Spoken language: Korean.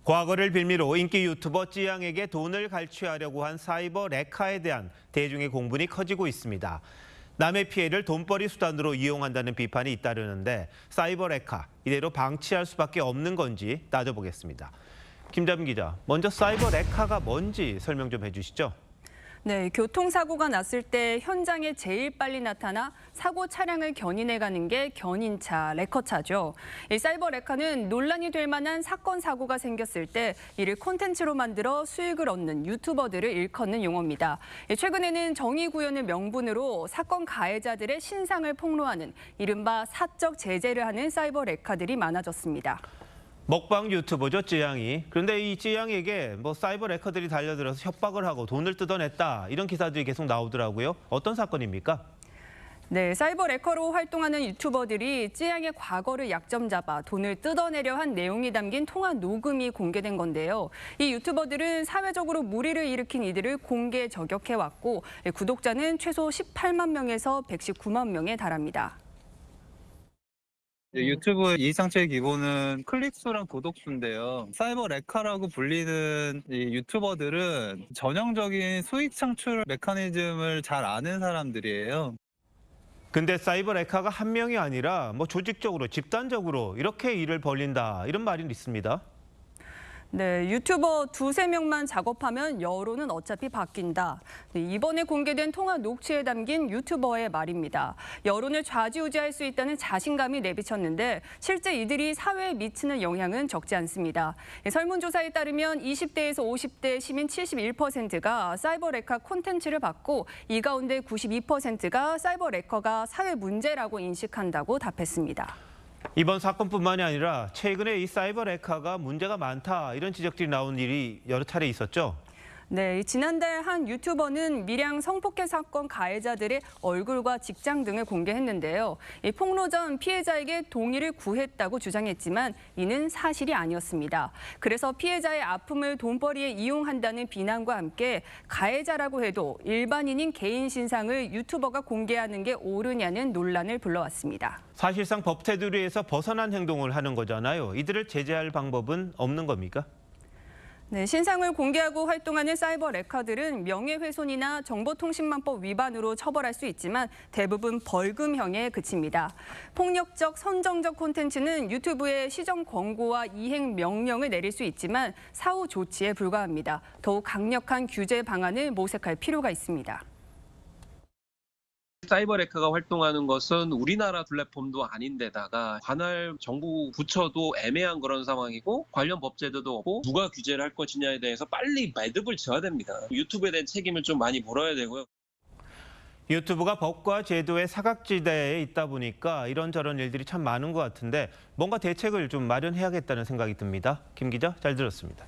과거를 빌미로 인기 유튜버 찌양에게 돈을 갈취하려고 한 사이버 레카에 대한 대중의 공분이 커지고 있습니다. 남의 피해를 돈벌이 수단으로 이용한다는 비판이 잇따르는데 사이버 레카, 이대로 방치할 수밖에 없는 건지 따져보겠습니다. 김자빈 기자, 먼저 사이버 레카가 뭔지 설명 좀 해주시죠. 네, 교통사고가 났을 때 현장에 제일 빨리 나타나 사고 차량을 견인해가는 게 견인차, 레커차죠. 이 사이버 레카는 논란이 될 만한 사건, 사고가 생겼을 때 이를 콘텐츠로 만들어 수익을 얻는 유튜버들을 일컫는 용어입니다. 최근에는 정의 구현을 명분으로 사건 가해자들의 신상을 폭로하는 이른바 사적 제재를 하는 사이버 레카들이 많아졌습니다. 먹방 유튜버죠, 찌양이. 그런데 이 찌양에게 사이버 레커들이 달려들어서 협박을 하고 돈을 뜯어냈다, 이런 기사들이 계속 나오더라고요. 어떤 사건입니까? 네, 사이버 레커로 활동하는 유튜버들이 찌양의 과거를 약점 잡아 돈을 뜯어내려 한 내용이 담긴 통화 녹음이 공개된 건데요. 이 유튜버들은 사회적으로 무리를 일으킨 이들을 공개 저격해왔고 구독자는 최소 18만 명에서 119만 명에 달합니다. 유튜브 이상치의 기본은 클릭수랑 구독수인데요. 사이버 레카라고 불리는 이 유튜버들은 전형적인 수익 창출 메커니즘을 잘 아는 사람들이에요. 근데 사이버 레카가 한 명이 아니라 조직적으로, 집단적으로 이렇게 일을 벌린다, 이런 말이 있습니다. 네, 유튜버 두세 명만 작업하면 여론은 어차피 바뀐다. 네, 이번에 공개된 통화 녹취에 담긴 유튜버의 말입니다. 여론을 좌지우지할 수 있다는 자신감이 내비쳤는데 실제 이들이 사회에 미치는 영향은 적지 않습니다. 설문조사에 따르면 20대에서 50대 시민 71%가 사이버 레카 콘텐츠를 받고 이 가운데 92%가 사이버 레커가 사회 문제라고 인식한다고 답했습니다. 이번 사건뿐만이 아니라 최근에 이 사이버 레카가 문제가 많다, 이런 지적들이 나온 일이 여러 차례 있었죠. 네, 지난달 한 유튜버는 밀양 성폭행 사건 가해자들의 얼굴과 직장 등을 공개했는데요. 이 폭로 전 피해자에게 동의를 구했다고 주장했지만 이는 사실이 아니었습니다. 그래서 피해자의 아픔을 돈벌이에 이용한다는 비난과 함께 가해자라고 해도 일반인인 개인 신상을 유튜버가 공개하는 게 옳으냐는 논란을 불러왔습니다. 사실상 법 테두리에서 벗어난 행동을 하는 거잖아요. 이들을 제재할 방법은 없는 겁니까? 네, 신상을 공개하고 활동하는 사이버 레카들은 명예훼손이나 정보통신망법 위반으로 처벌할 수 있지만 대부분 벌금형에 그칩니다. 폭력적, 선정적 콘텐츠는 유튜브에 시정 권고와 이행 명령을 내릴 수 있지만 사후 조치에 불과합니다. 더욱 강력한 규제 방안을 모색할 필요가 있습니다. 사이버 레카가 활동하는 것은 우리나라 플랫폼도 아닌데다가 관할 정부 부처도 애매한 그런 상황이고 관련 법제도도 없고 누가 규제를 할 것이냐에 대해서 빨리 매듭을 지어야 됩니다. 유튜브에 대한 책임을 좀 많이 물어야 되고요. 유튜브가 법과 제도의 사각지대에 있다 보니까 이런저런 일들이 참 많은 것 같은데 뭔가 대책을 좀 마련해야겠다는 생각이 듭니다. 김 기자, 잘 들었습니다.